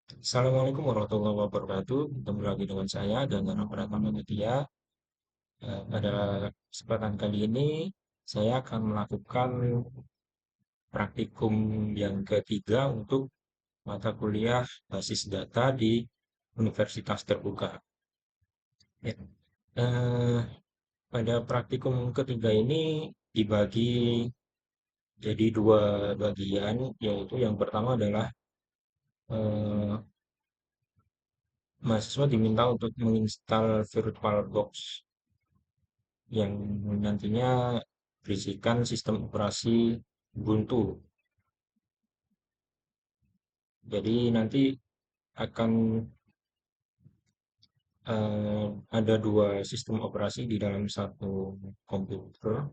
Assalamualaikum warahmatullahi wabarakatuh. Ketemu lagi dengan saya dan Pratama Media. Pada kesempatan kali ini, saya akan melakukan praktikum yang ketiga untuk mata kuliah basis data di Universitas Terbuka. Ya. Eh, Pada praktikum ketiga ini dibagi jadi dua bagian, yaitu yang pertama adalah eh, mahasiswa diminta untuk menginstal VirtualBox yang nantinya berisikan sistem operasi Ubuntu. Jadi nanti akan ada dua sistem operasi di dalam satu komputer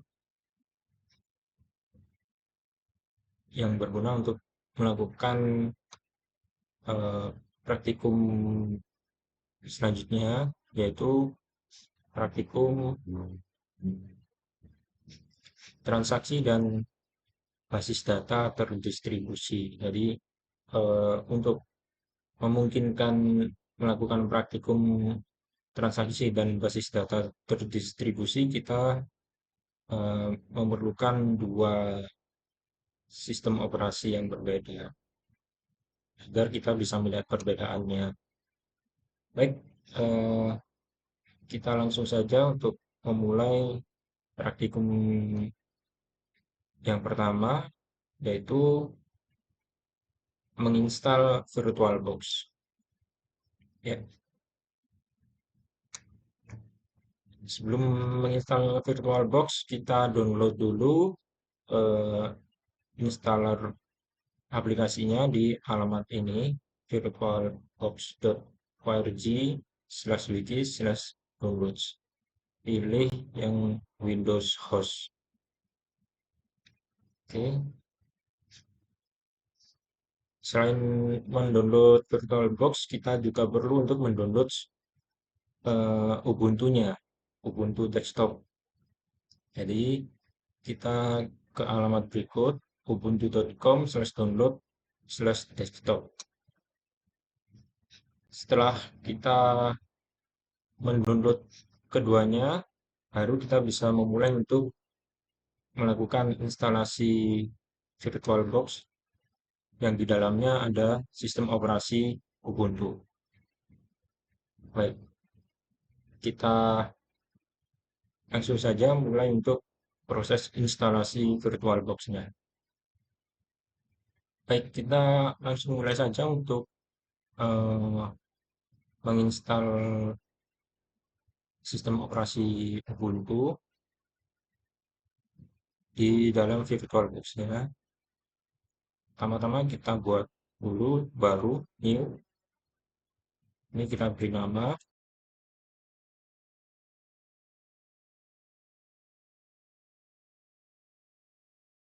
yang berguna untuk melakukan eh, praktikum selanjutnya, yaitu praktikum transaksi dan basis data terdistribusi. Jadi untuk memungkinkan melakukan praktikum transaksi dan basis data terdistribusi, kita memerlukan dua sistem operasi yang berbeda agar kita bisa melihat perbedaannya. Baik, eh, kita langsung saja untuk memulai praktikum yang pertama, yaitu menginstal VirtualBox. Ya, sebelum menginstal VirtualBox, kita download dulu eh, installer aplikasinya di alamat ini virtualbox.org/wiki/downloads. Pilih yang Windows host. Oke. Selain mendownload VirtualBox, kita juga perlu untuk mendownload Ubuntu-nya, Ubuntu desktop. Jadi kita ke alamat berikut ubuntu.com/download/desktop. Setelah kita mendownload keduanya, baru kita bisa memulai untuk melakukan instalasi VirtualBox yang di dalamnya ada sistem operasi Ubuntu. Baik, kita langsung saja mulai untuk proses instalasi VirtualBox-nya. Baik, kita langsung mulai saja untuk eh, menginstal sistem operasi Ubuntu di dalam VirtualBox-nya. Pertama-tama kita buat dulu baru new. Ini kita beri nama.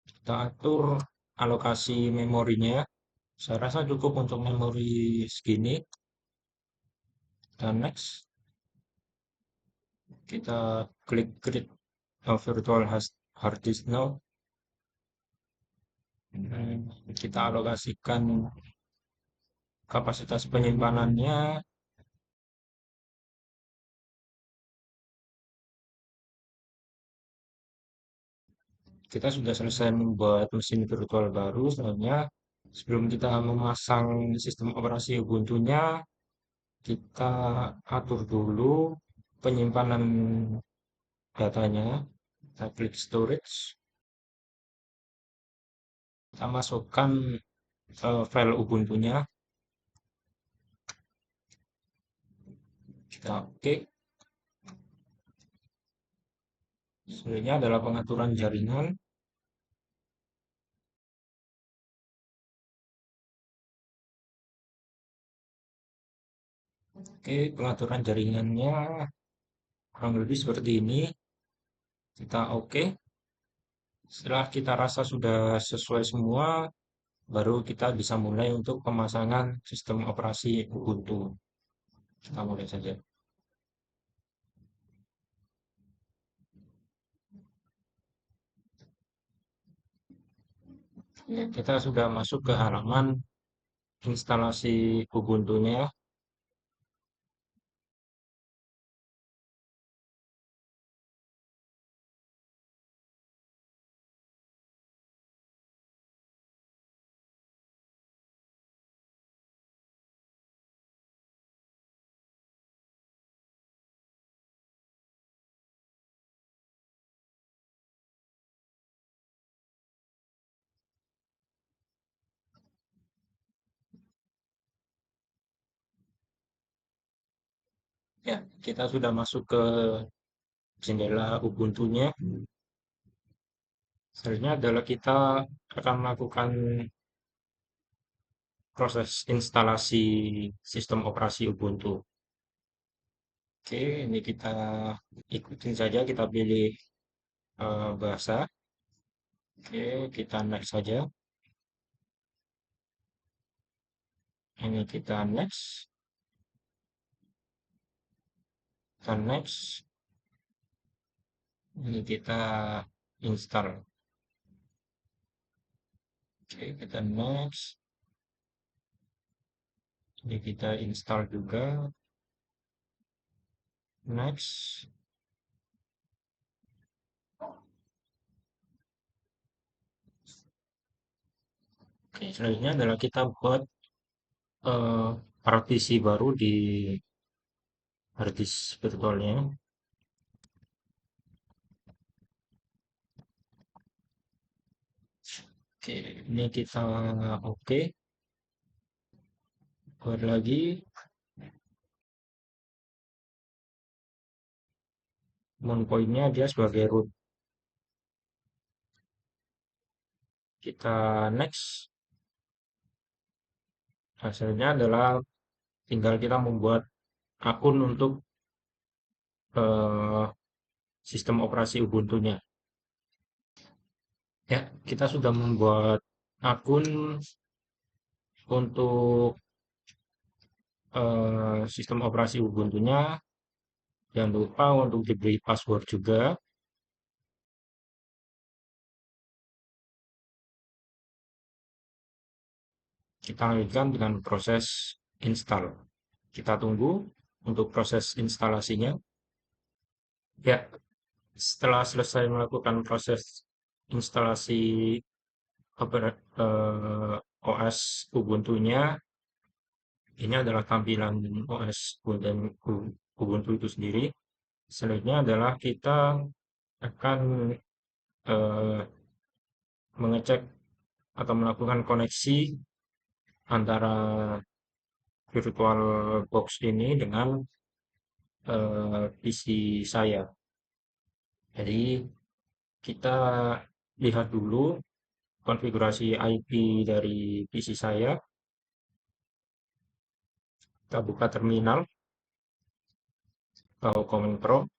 Kita atur alokasi memorinya. Saya rasa cukup untuk memori segini. Dan next, kita klik create a virtual hard disk now. Kita alokasikan kapasitas penyimpanannya. Kita sudah selesai membuat mesin virtual baru. Selanjutnya, sebelum kita memasang sistem operasi Ubuntu-nya, kita atur dulu penyimpanan datanya. Kita klik storage. Kita masukkan file Ubuntu-nya. Kita oke. Selanjutnya adalah pengaturan jaringan. Oke, pengaturan jaringannya kurang lebih seperti ini. Kita oke. Setelah kita rasa sudah sesuai semua, baru kita bisa mulai untuk pemasangan sistem operasi Ubuntu. Kita mulai saja. Ya, kita sudah masuk ke halaman instalasi Ubuntu-nya. Ya, kita sudah masuk ke jendela Ubuntu-nya. Selanjutnya adalah kita akan melakukan proses instalasi sistem operasi Ubuntu. Oke, ini kita ikutin saja, kita pilih bahasa. Oke, kita next saja. Ini kita next, kita next. Ini kita install. Oke, kita next. Ini kita install juga. Next. Oke, selanjutnya adalah kita buat eh, partisi baru di hard disk virtualnya. Oke, ini kita oke. Buat lagi, mount point-nya dia sebagai root. Kita next. Hasilnya adalah tinggal kita membuat akun untuk eh, sistem operasi Ubuntu-nya. Ya, kita sudah membuat akun untuk sistem operasi Ubuntu-nya. Jangan lupa untuk diberi password juga. Kita lanjutkan dengan proses install. Kita tunggu untuk proses instalasinya. Ya, setelah selesai melakukan proses instalasi OS Ubuntu-nya, ini adalah tampilan OS Ubuntu itu sendiri. Selanjutnya adalah kita akan eh, mengecek atau melakukan koneksi antara virtual box ini dengan PC saya. Jadi kita lihat dulu konfigurasi IP dari PC saya. Kita buka terminal atau Command Prompt,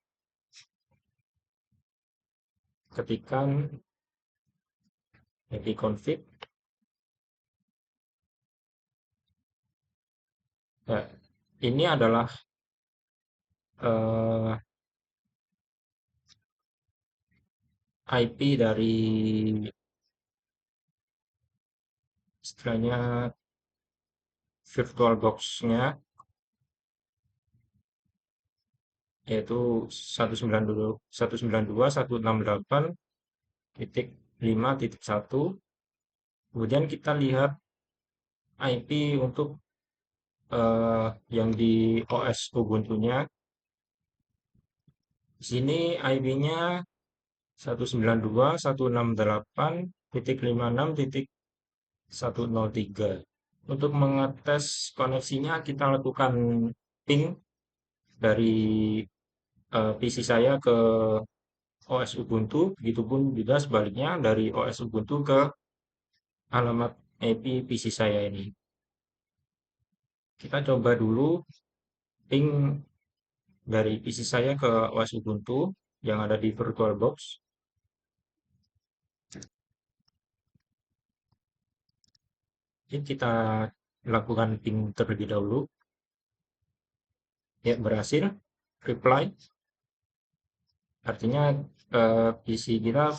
ketikkan ipconfig. Nah, ini adalah eh, IP dari istilahnya VirtualBox-nya, yaitu 192.168.5.1. Kemudian kita lihat IP untuk yang di OS Ubuntu-nya. Di sini IP-nya 192.168.56.103. Untuk mengetes koneksinya kita lakukan ping dari PC saya ke OS Ubuntu, begitupun juga sebaliknya dari OS Ubuntu ke alamat IP PC saya ini. Kita coba dulu ping dari PC saya ke OS Ubuntu yang ada di VirtualBox. Jadi kita lakukan ping terlebih dahulu. Ya, berhasil. Reply. Artinya PC kita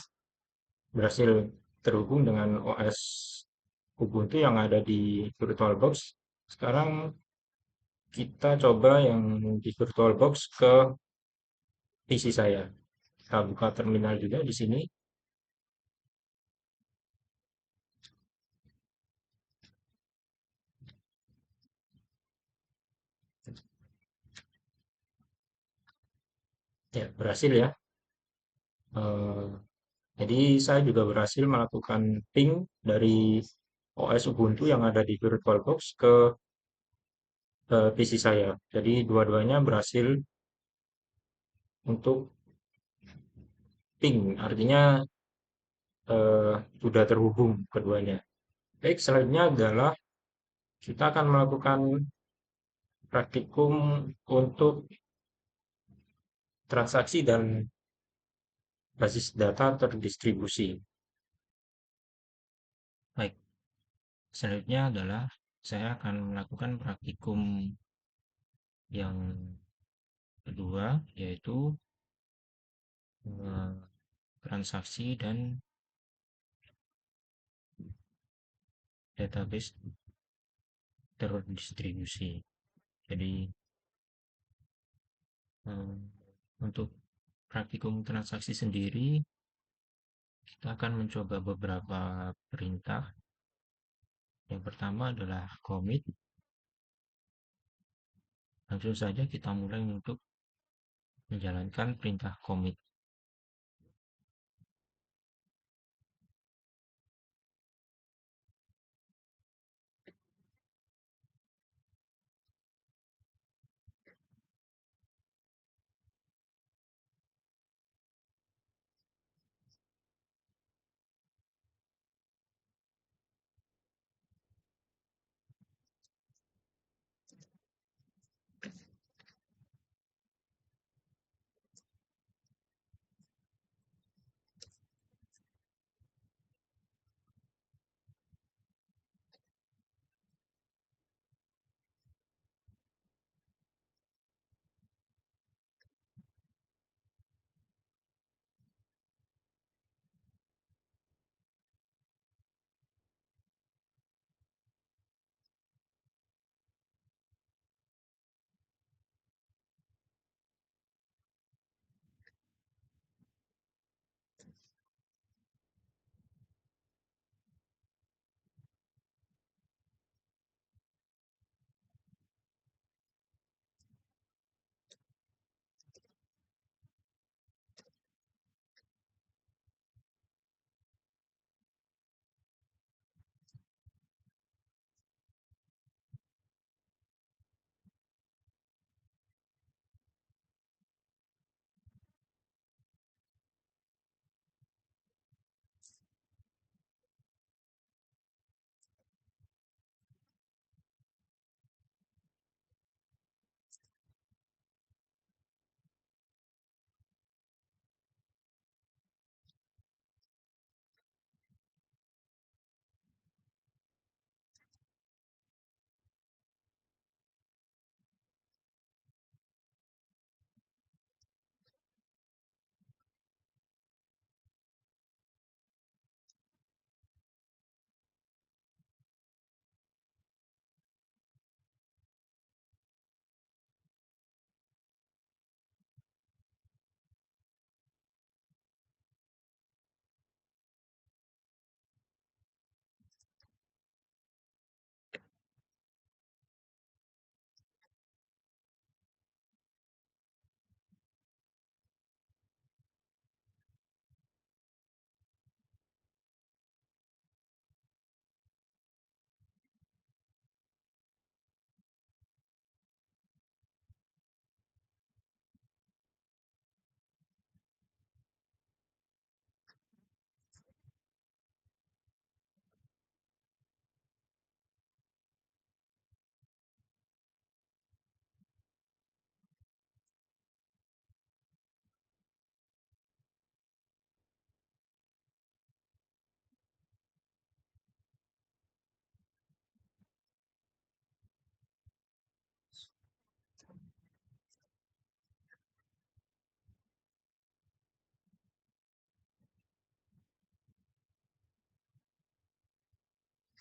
berhasil terhubung dengan OS Ubuntu yang ada di VirtualBox. Sekarang kita coba yang di VirtualBox ke PC saya. Kita buka terminal juga di sini. Ya, berhasil ya. Eh, jadi saya juga berhasil melakukan ping dari OS Ubuntu yang ada di VirtualBox ke PC saya. Jadi dua-duanya berhasil untuk ping, artinya sudah terhubung keduanya. Baik, selanjutnya adalah kita akan melakukan praktikum untuk transaksi dan basis data terdistribusi. Baik, selanjutnya adalah saya akan melakukan praktikum yang kedua, yaitu eh, transaksi dan database terdistribusi. Jadi, eh, untuk praktikum transaksi sendiri, kita akan mencoba beberapa perintah. Yang pertama adalah commit. Langsung saja kita mulai untuk menjalankan perintah commit.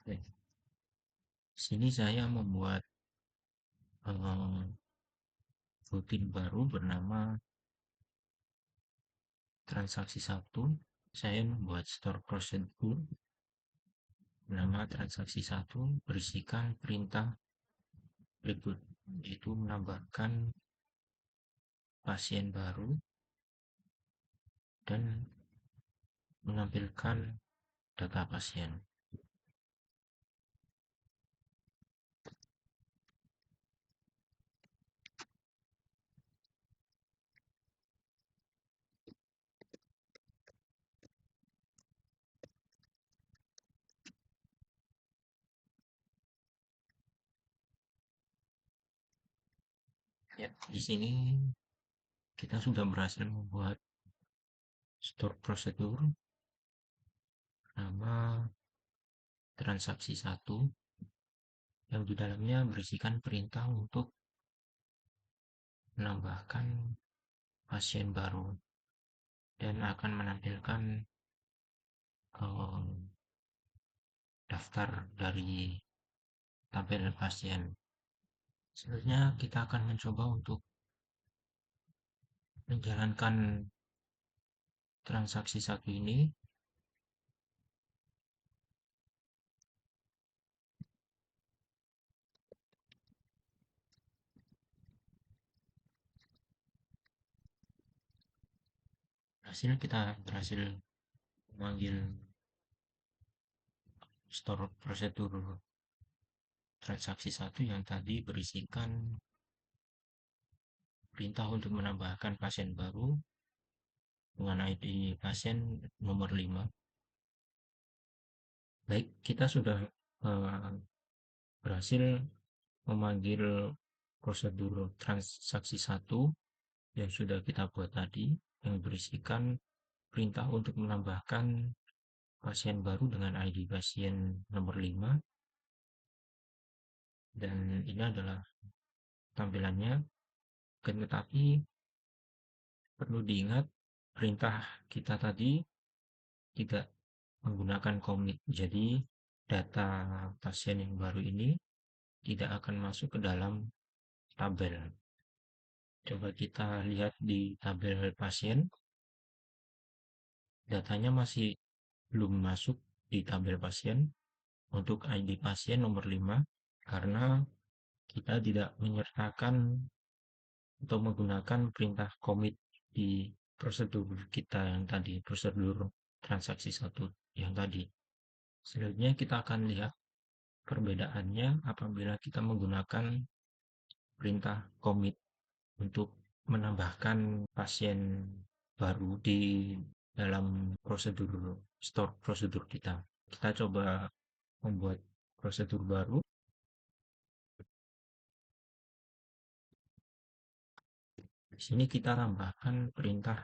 Oke. Sini saya membuat eh, rutin baru bernama transaksi satu. Saya membuat store procedure bernama transaksi satu berisikan perintah berikut, yaitu menambahkan pasien baru dan menampilkan data pasien. Ya, di sini kita sudah berhasil membuat store prosedur nama transaksi satu yang di dalamnya berisikan perintah untuk menambahkan pasien baru dan akan menampilkan eh, daftar dari tabel pasien. Selanjutnya kita akan mencoba untuk menjalankan transaksi satu ini. Kita berhasil memanggil store prosedur transaksi satu yang tadi berisikan perintah untuk menambahkan pasien baru dengan ID pasien nomor 5. Baik, kita sudah berhasil memanggil prosedur transaksi satu yang sudah kita buat tadi, yang berisikan perintah untuk menambahkan pasien baru dengan ID pasien nomor 5. Dan ini adalah tampilannya. Tetapi perlu diingat, perintah kita tadi tidak menggunakan commit. Jadi data pasien yang baru ini tidak akan masuk ke dalam tabel. Coba kita lihat di tabel pasien, datanya masih belum masuk di tabel pasien untuk ID pasien nomor 5 karena kita tidak menyertakan atau menggunakan perintah commit di prosedur kita yang tadi, prosedur transaksi satu yang tadi. Selanjutnya kita akan lihat perbedaannya apabila kita menggunakan perintah commit untuk menambahkan pasien baru di dalam prosedur store prosedur kita. Kita coba membuat prosedur baru. Di sini kita tambahkan perintah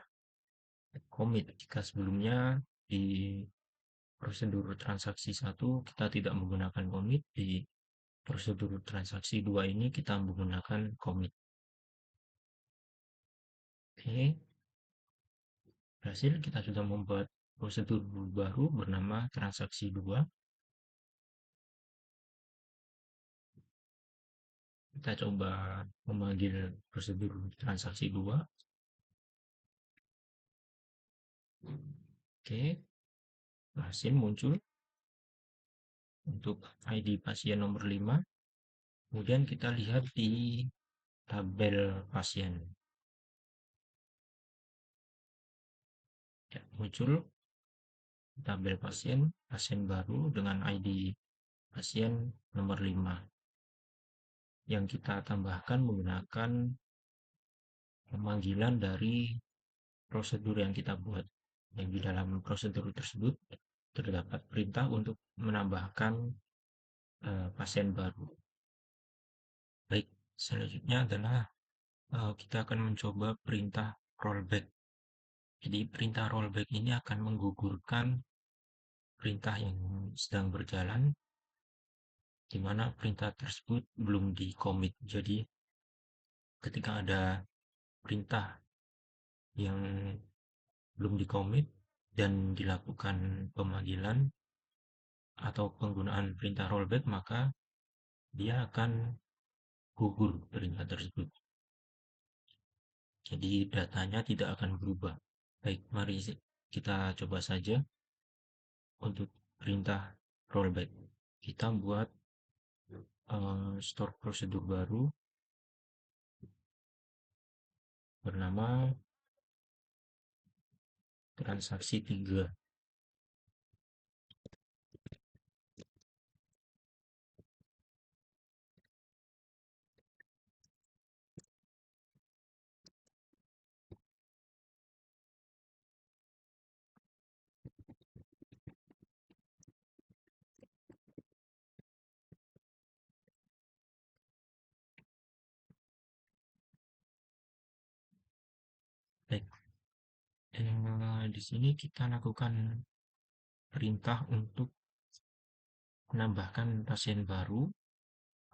commit jika sebelumnya di prosedur transaksi satu kita tidak menggunakan commit, di prosedur transaksi 2 ini kita menggunakan commit. Oke, berhasil, kita sudah membuat prosedur baru bernama transaksi 2. Kita coba memanggil prosedur transaksi 2. Oke, berhasil muncul untuk ID pasien nomor 5. Kemudian kita lihat di tabel pasien. Ya, muncul tabel pasien, pasien baru dengan ID pasien nomor 5 yang kita tambahkan menggunakan pemanggilan dari prosedur yang kita buat. Yang di dalam prosedur tersebut terdapat perintah untuk menambahkan pasien baru. Baik, selanjutnya adalah kita akan mencoba perintah rollback. Jadi perintah rollback ini akan menggugurkan perintah yang sedang berjalan di mana perintah tersebut belum di-commit. Jadi ketika ada perintah yang belum di-commit dan dilakukan pemanggilan, atau penggunaan perintah rollback, maka dia akan gugur perintah tersebut. Jadi datanya tidak akan berubah. Baik, mari kita coba saja untuk perintah rollback. Kita buat store prosedur baru bernama transaksi 3. Baik, di sini kita lakukan perintah untuk menambahkan pasien baru,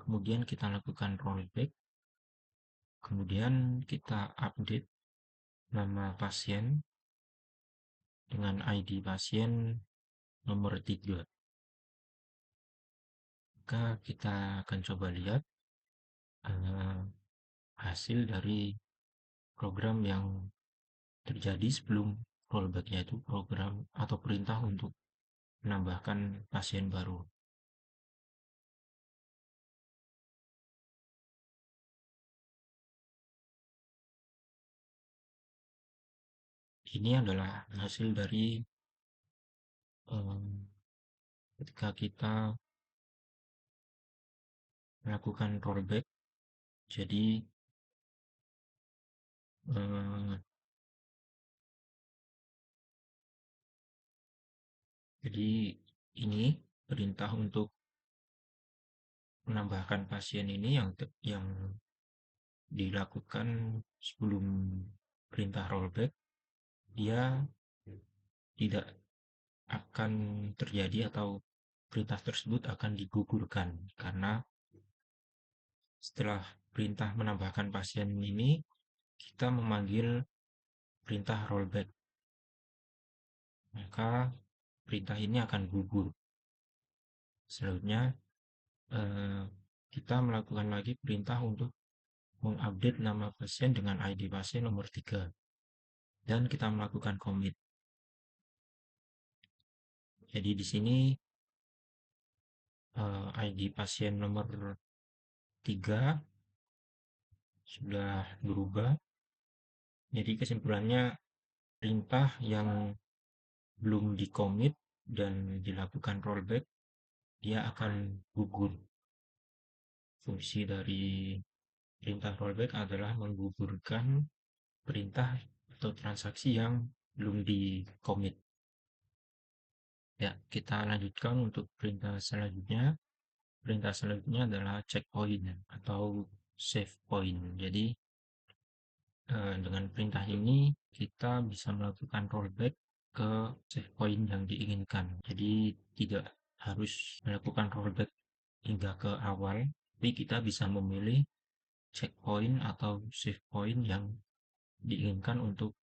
kemudian kita lakukan rollback, kemudian kita update nama pasien dengan ID pasien nomor 3. Maka kita akan coba lihat eh, hasil dari program yang terjadi sebelum rollback, yaitu program atau perintah untuk menambahkan pasien baru. Ini adalah hasil dari ketika kita melakukan rollback. Jadi eh, jadi ini perintah untuk menambahkan pasien ini yang dilakukan sebelum perintah rollback, dia tidak akan terjadi atau perintah tersebut akan digugurkan karena setelah perintah menambahkan pasien ini kita memanggil perintah rollback, maka perintah ini akan gugur. Selanjutnya eh, kita melakukan lagi perintah untuk mengupdate nama pasien dengan ID pasien nomor 3 dan kita melakukan commit. Jadi di sini ID pasien nomor 3 sudah berubah. Jadi kesimpulannya perintah yang belum di-commit dan dilakukan rollback dia akan gugur. Fungsi dari perintah rollback adalah menggugurkan perintah atau transaksi yang belum di-commit. Ya, kita lanjutkan untuk perintah selanjutnya. Perintah selanjutnya adalah checkpoint atau save point. Jadi dengan perintah ini kita bisa melakukan rollback ke save point yang diinginkan. Jadi tidak harus melakukan rollback hingga ke awal, tapi kita bisa memilih checkpoint atau save point yang diinginkan untuk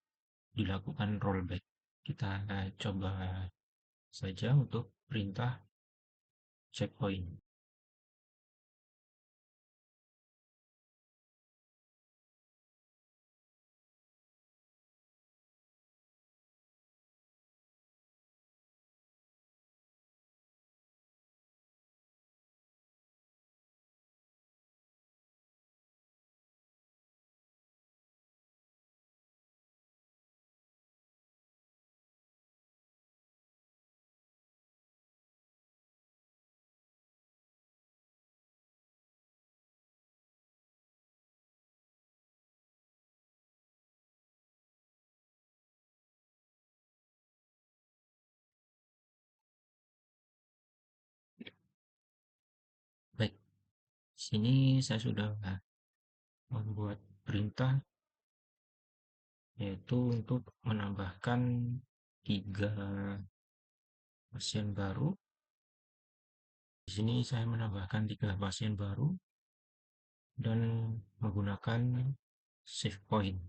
dilakukan rollback. Kita coba saja untuk perintah checkpoint. Baik, sini saya sudah membuat perintah yaitu untuk menambahkan 3 pasien baru. Di sini saya menambahkan 3 pasien baru dan menggunakan save point.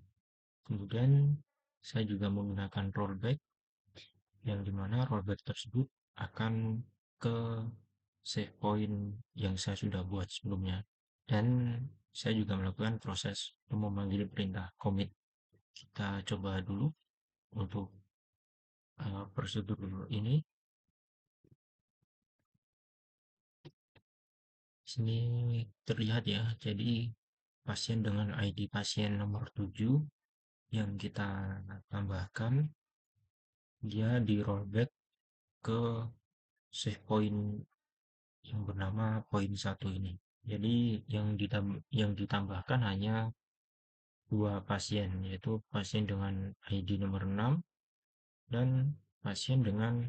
Kemudian saya juga menggunakan rollback yang dimana rollback tersebut akan ke save point yang saya sudah buat sebelumnya. Dan saya juga melakukan proses untuk memanggil perintah commit. Kita coba dulu untuk prosedur ini. Sini terlihat ya, jadi pasien dengan ID pasien nomor 7 yang kita tambahkan, dia di rollback ke save point yang bernama poin 1 ini. Jadi yang ditambahkan hanya dua pasien, yaitu pasien dengan ID nomor 6 dan pasien dengan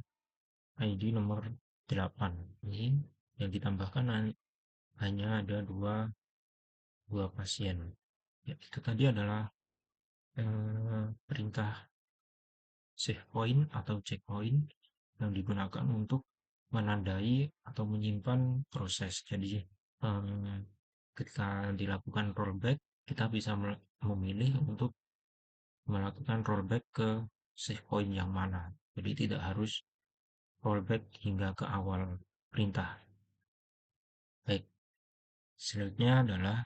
ID nomor 8. Ini yang ditambahkan hanya ada dua pasien. Ya, itu tadi adalah perintah save point atau checkpoint yang digunakan untuk menandai atau menyimpan proses. Jadi ketika dilakukan rollback, kita bisa memilih untuk melakukan rollback ke save point yang mana. Jadi tidak harus rollback hingga ke awal perintah. Baik, selanjutnya adalah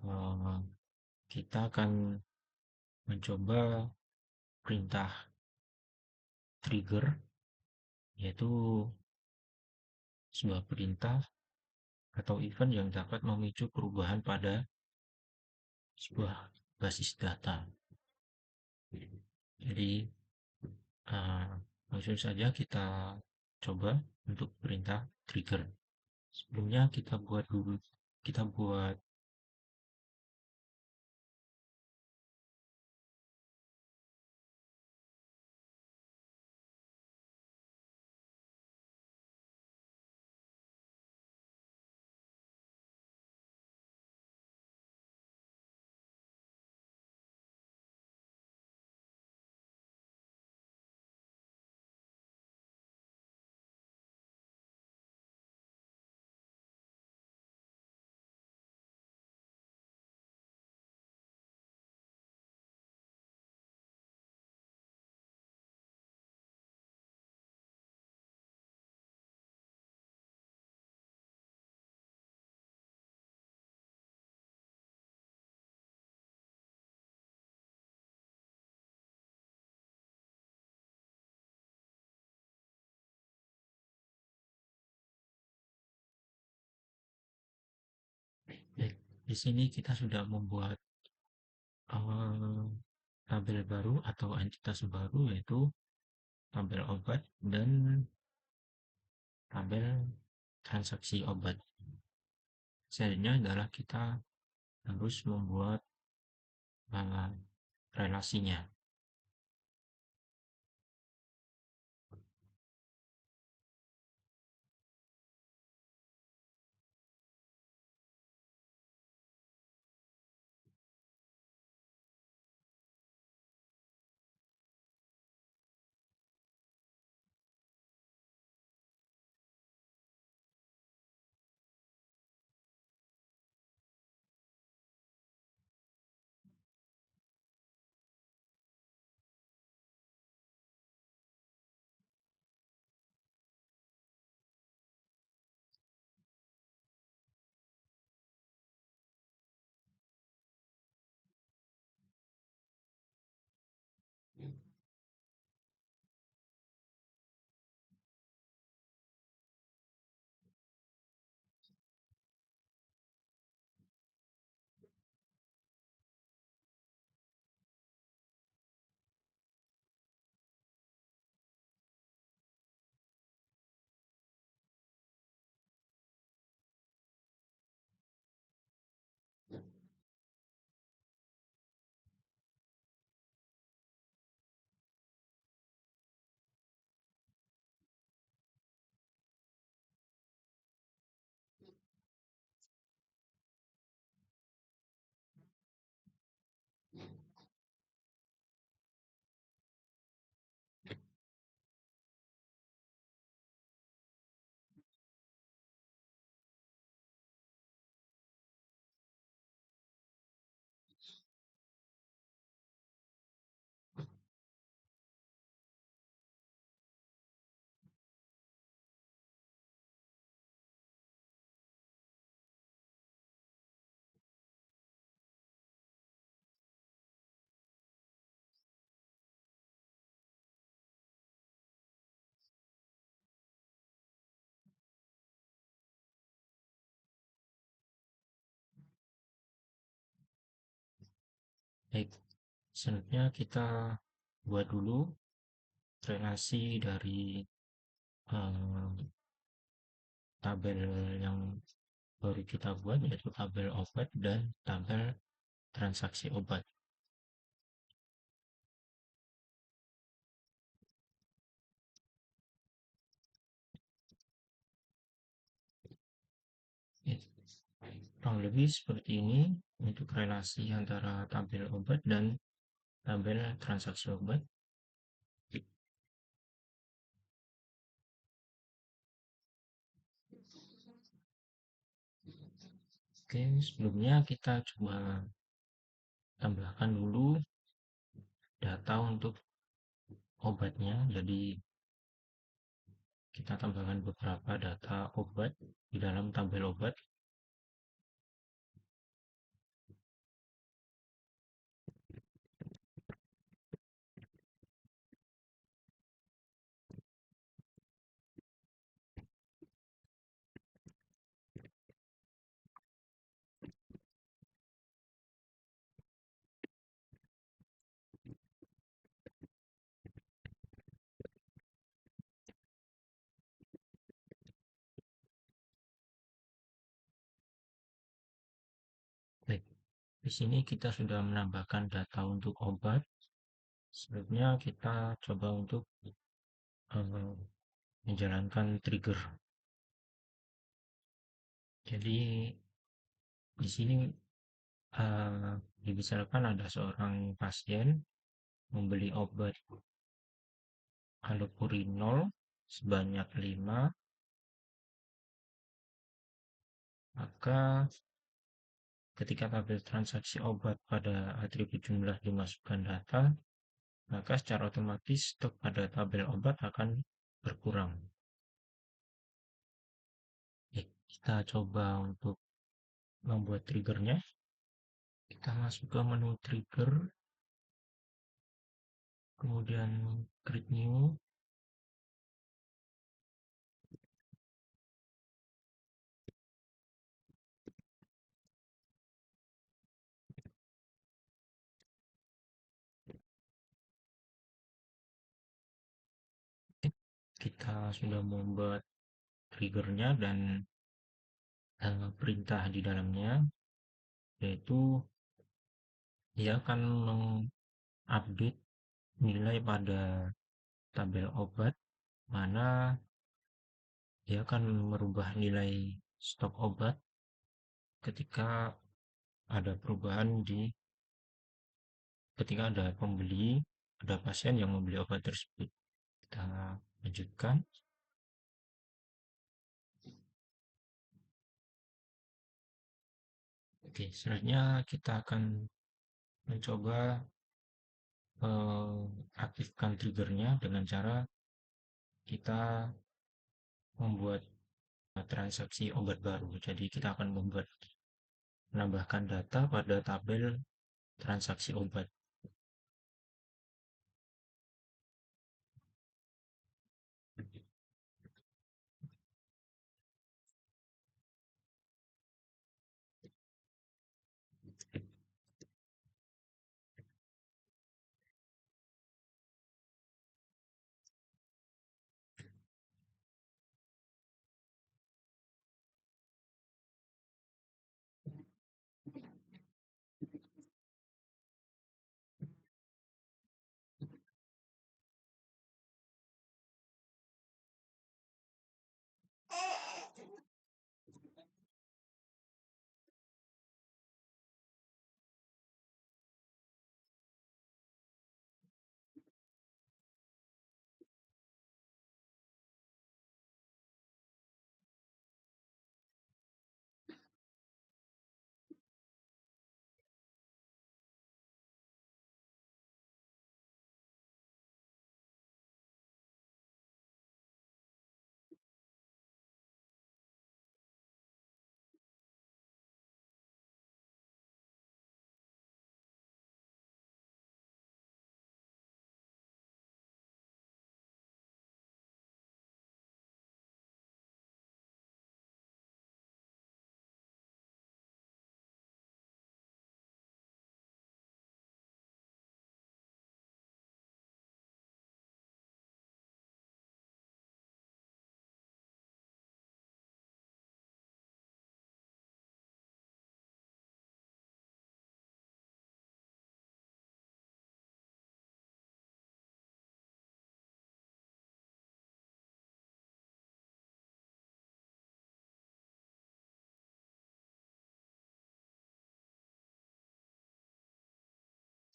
eh, kita akan mencoba perintah trigger, yaitu sebuah perintah atau event yang dapat memicu perubahan pada sebuah basis data. Jadi uh, langsung saja kita coba untuk perintah trigger. Sebelumnya kita buat di sini kita sudah membuat uh, tabel baru atau entitas baru, yaitu tabel obat dan tabel transaksi obat. Selanjutnya adalah kita harus membuat uh, relasinya. Baik, selanjutnya kita buat dulu relasi dari eh, tabel yang baru kita buat, yaitu tabel obat dan tabel transaksi obat. Ya, kurang lebih seperti ini untuk relasi antara tabel obat dan tabel transaksi obat. Oke, sebelumnya kita coba tambahkan dulu data untuk obatnya. Jadi kita tambahkan beberapa data obat di dalam tabel obat. Baik, di sini kita sudah menambahkan data untuk obat. Sebelumnya kita coba untuk eh, menjalankan trigger. Jadi di sini misalkan ada seorang pasien membeli obat allopurinol sebanyak 5, maka ketika tabel transaksi obat pada atribut jumlah dimasukkan data, maka secara otomatis stok pada tabel obat akan berkurang. Kita coba untuk membuat triggernya. Kita masuk ke menu trigger, kemudian create new. Kita sudah membuat triggernya dan perintah di dalamnya, yaitu dia akan mengupdate nilai pada tabel obat, mana dia akan merubah nilai stok obat ketika ada perubahan ketika ada pembeli, ada pasien yang membeli obat tersebut. Kita lanjutkan. Oke, selanjutnya kita akan mencoba aktifkan triggernya dengan cara kita membuat transaksi obat baru. Jadi kita akan menambahkan data pada tabel transaksi obat.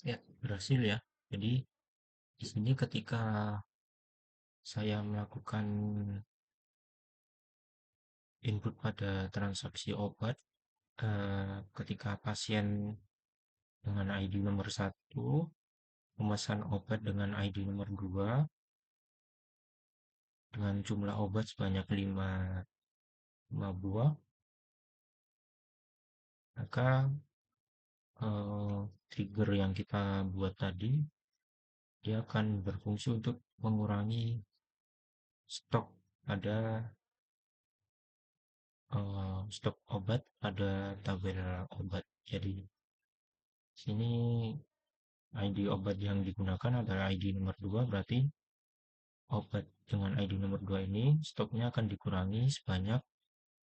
Ya, berhasil ya. Jadi di sini ketika saya melakukan input pada transaksi obat, ketika pasien dengan ID nomor satu memesan obat dengan ID nomor 2 dengan jumlah obat sebanyak 5 buah, maka trigger yang kita buat tadi dia akan berfungsi untuk mengurangi stok pada stok obat pada tabel obat. Jadi sini ID obat yang digunakan adalah ID nomor 2, berarti obat dengan ID nomor 2 ini stoknya akan dikurangi sebanyak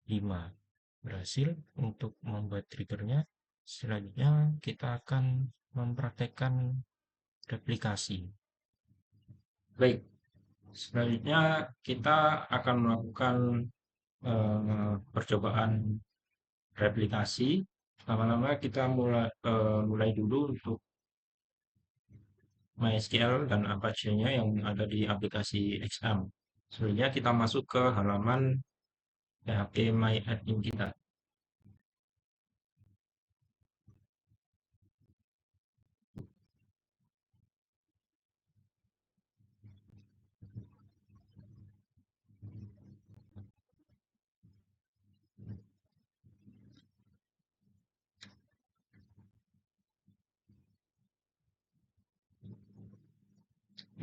5. Berhasil untuk membuat triggernya. Selanjutnya kita akan mempraktekkan replikasi. Baik, selanjutnya kita akan melakukan percobaan replikasi. Lama-lama kita mulai dulu untuk MySQL dan Apache-nya yang ada di aplikasi XAMPP. Selanjutnya kita masuk ke halaman PHP MyAdmin kita.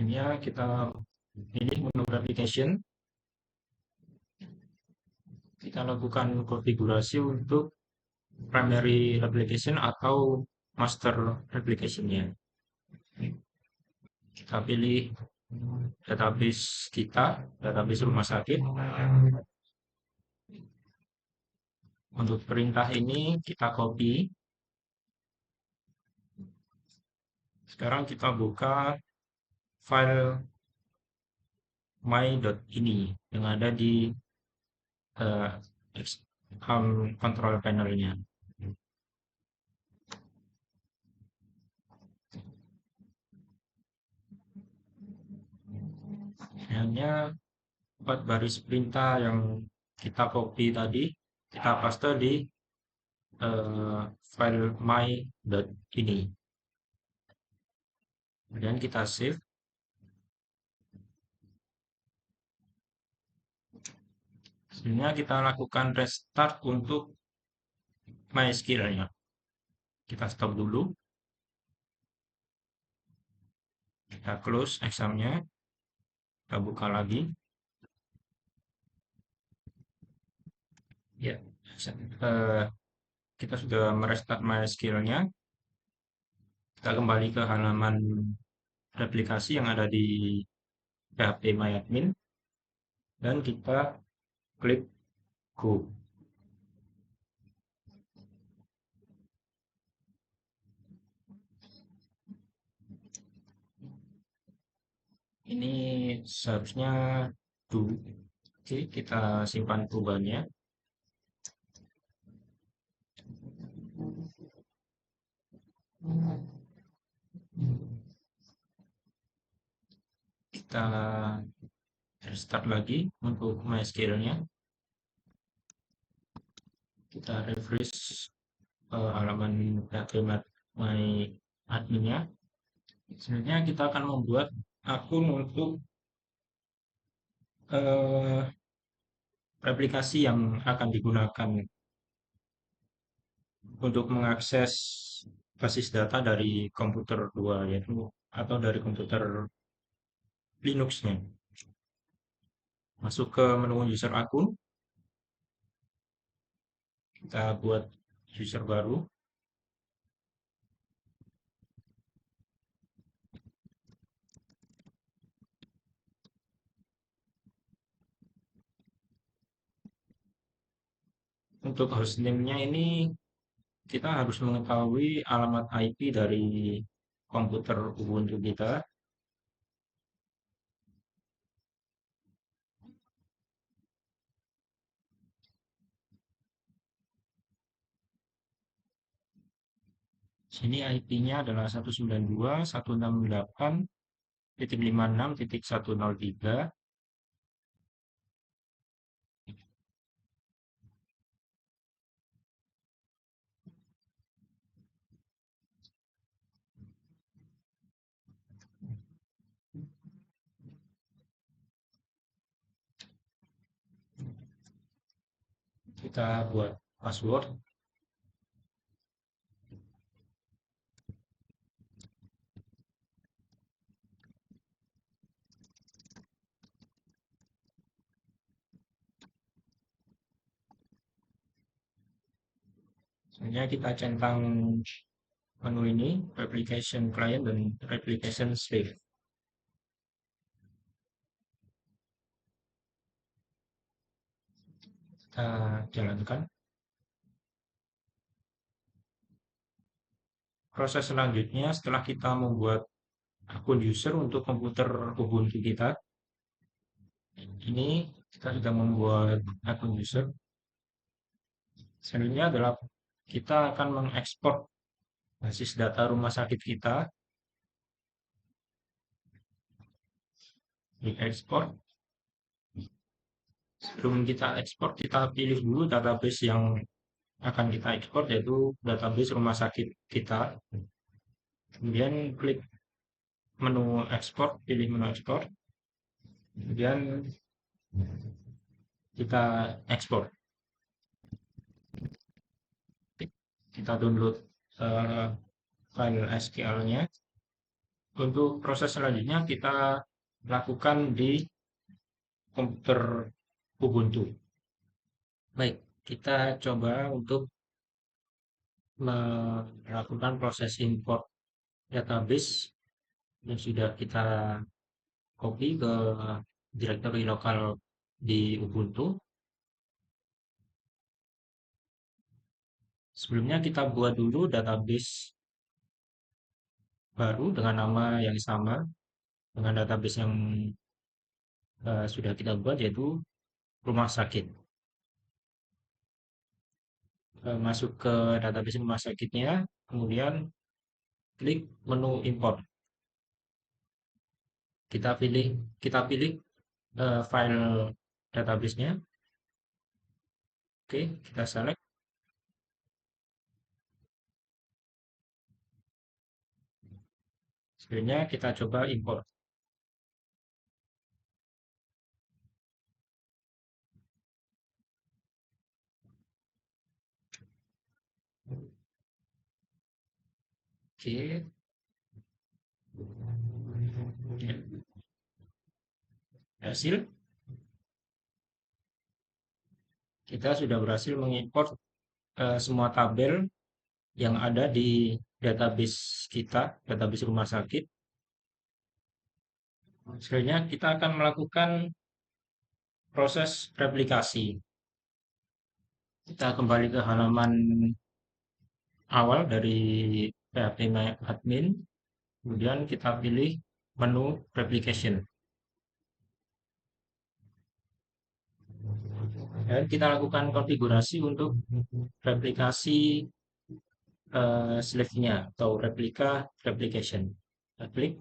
Ini ya kita pilih menu application. Kita lakukan konfigurasi untuk primary application atau master application-nya. Kita pilih database kita, database rumah sakit. Untuk perintah ini kita copy. Sekarang kita buka file my.ini yang ada di uh, control panel-nya. Hanya 4 baris perintah yang kita copy tadi, kita paste di file my.ini. Kemudian kita save. Sebenarnya kita lakukan restart untuk MySQL-nya. Kita stop dulu. Kita close exam-nya. Kita buka lagi. Ya, kita sudah merestart MySQL-nya. Kita kembali ke halaman replikasi yang ada di PHP MyAdmin. Dan kita klik Go. Ini seharusnya do. Oke, kita simpan perubahannya. Kita restart lagi untuk MySQL-nya. Kita refresh halaman PHP MyAdmin-nya. Sebenarnya kita akan membuat akun untuk replikasi yang akan digunakan untuk mengakses basis data dari komputer 2, yaitu atau dari komputer Linux-nya. Masuk ke menu user akun, kita buat user baru. Untuk hostname-nya ini kita harus mengetahui alamat IP dari komputer Ubuntu kita. Sini IP-nya adalah 192.168.56.103. Kita buat password. Selanjutnya kita centang menu ini, replication client dan replication slave. Kita jalankan. Proses selanjutnya setelah kita membuat akun user untuk komputer Ubuntu kita, ini kita sudah membuat akun user. Selanjutnya adalah kita akan mengekspor basis data rumah sakit kita, di ekspor. Sebelum kita ekspor, kita pilih dulu database yang akan kita ekspor, yaitu database rumah sakit kita. Kemudian klik menu ekspor, pilih menu ekspor. Kemudian kita ekspor. Kita download file SQL-nya. Untuk proses selanjutnya kita lakukan di komputer Ubuntu. Baik, kita coba untuk melakukan proses import database yang sudah kita copy ke directory lokal di Ubuntu. Sebelumnya kita buat dulu database baru dengan nama yang sama dengan database yang sudah kita buat, yaitu rumah sakit. Masuk ke database rumah sakitnya, kemudian klik menu import. Kita pilih file database-nya. Oke, kita select. Selanjutnya kita coba import. Oke, hasil kita sudah berhasil mengimport semua tabel yang ada di database kita, database rumah sakit. Selanjutnya kita akan melakukan proses replikasi. Kita kembali ke halaman awal dari PHP admin, kemudian kita pilih menu replication. Dan kita lakukan konfigurasi untuk replikasi slave-nya atau replication. Kita klik,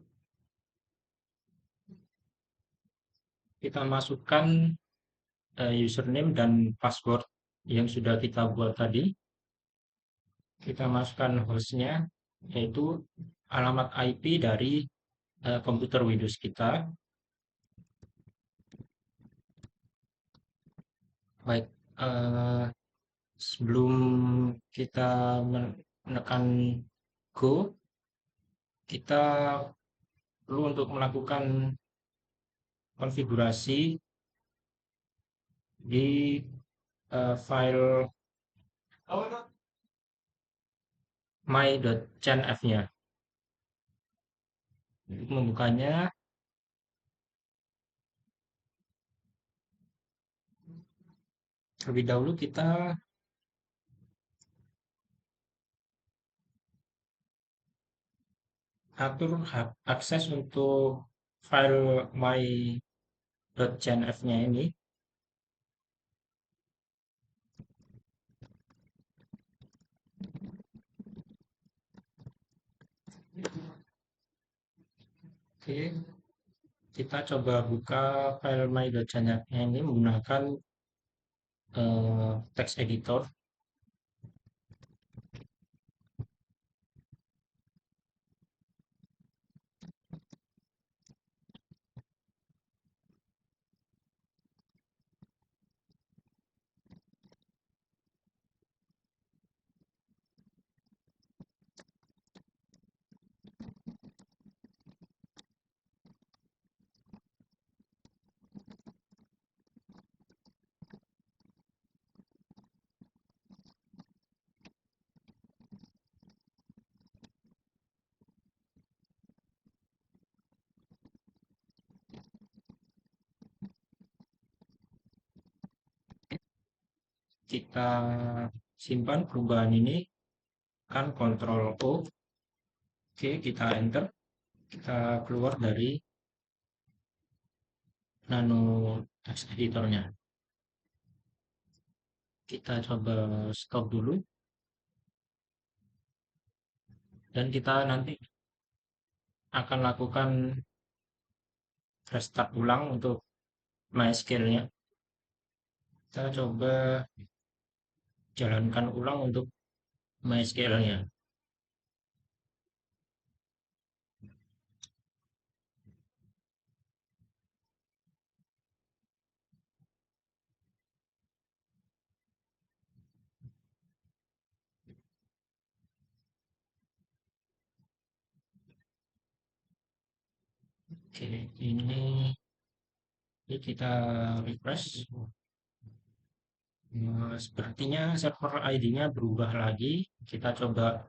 kita masukkan username dan password yang sudah kita buat tadi. Kita masukkan hostnya, yaitu alamat IP dari komputer Windows kita. Baik, sebelum kita menekan Go, kita perlu untuk melakukan konfigurasi di file my.cnf-nya. Untuk membukanya, terlebih dahulu kita atur akses untuk file my.cnf-nya ini. Oke, kita coba buka file my.nya ini menggunakan text editor. Kita simpan perubahan ini, kan Ctrl O. Oke, kita enter. Kita keluar dari nano text editornya. Kita coba stop dulu. Dan kita nanti akan lakukan restart ulang untuk MySQL-nya. Kita coba jalankan ulang untuk MySQL-nya. Oke, ini kita refresh. Sepertinya server ID-nya berubah lagi. Kita coba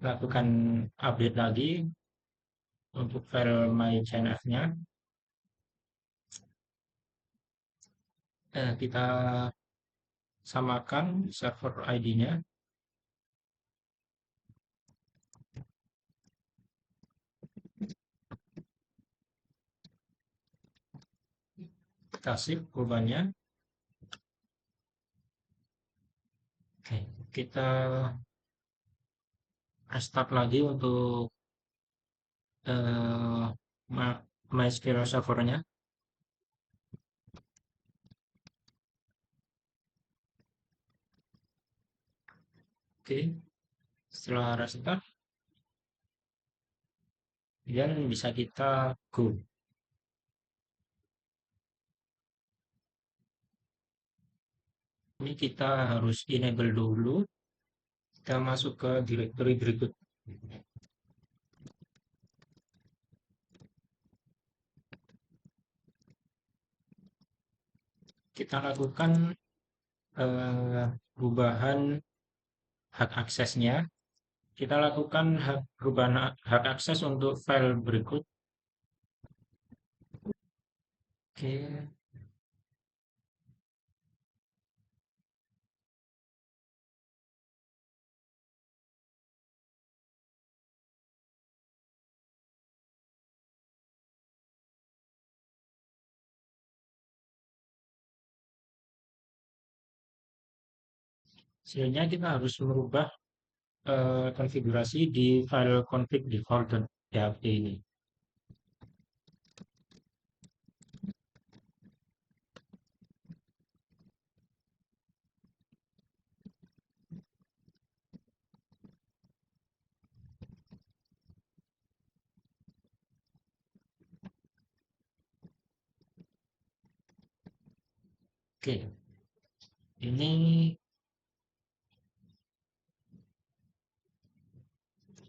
lakukan update lagi untuk file myCNF-nya. Kita samakan server ID-nya. Kita save perubahannya. Oke, kita restart lagi untuk eh, MySQL servernya. Oke, setelah restart, kemudian bisa kita go. Ini kita harus enable dulu. Kita masuk ke directory berikut. Kita lakukan perubahan hak aksesnya. Kita lakukan perubahan hak akses untuk file berikut. Oke, hasilnya kita harus merubah konfigurasi di file config default.php ini. Oke, ini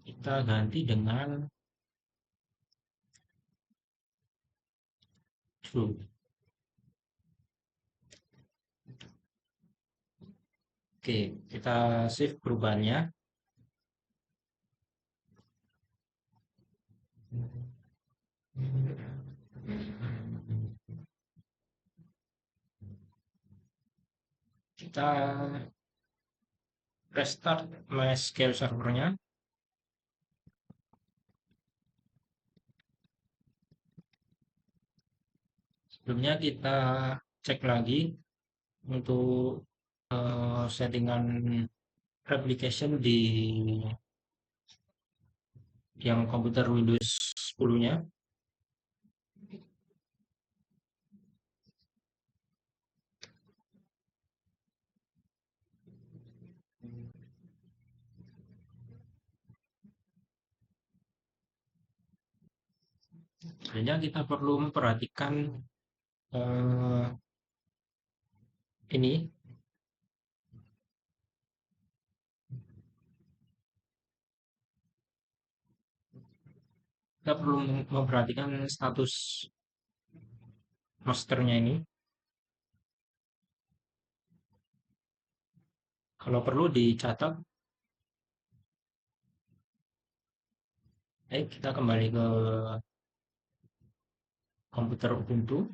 kita ganti dengan true. Oke, kita save perubahannya. Kita restart MySQL servernya. Sebelumnya kita cek lagi untuk settingan replication di yang komputer Windows 10-nya. Sebenarnya kita perlu memperhatikan eh, ini, kita perlu memperhatikan status masternya ini. Kalau perlu dicatat, kita kembali ke komputer Ubuntu.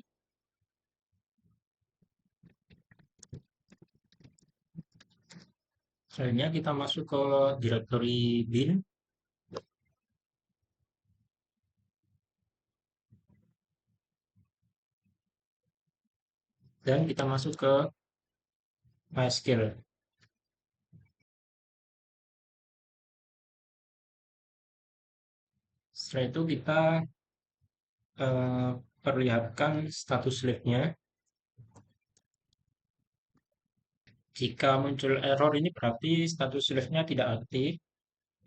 Selanjutnya kita masuk ke directory bin dan kita masuk ke MySQL. Setelah itu kita eh, perlihatkan status live-nya. Jika muncul error ini berarti status live-nya tidak aktif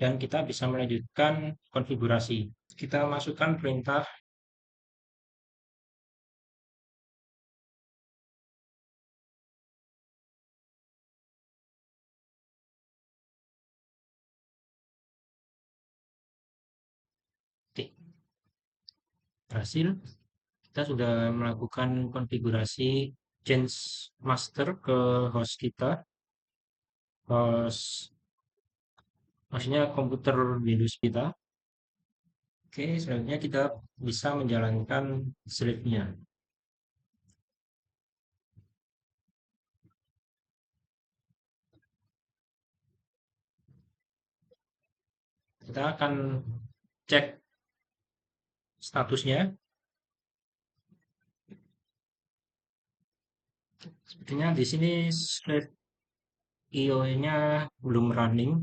dan kita bisa melanjutkan konfigurasi. Kita masukkan perintah tik. Berhasil. Kita sudah melakukan konfigurasi change master ke host kita. Host, maksudnya komputer Windows kita. Oke, selanjutnya kita bisa menjalankan sleep-nya. Kita akan cek statusnya. Sepertinya di sini sleep IO-nya belum running.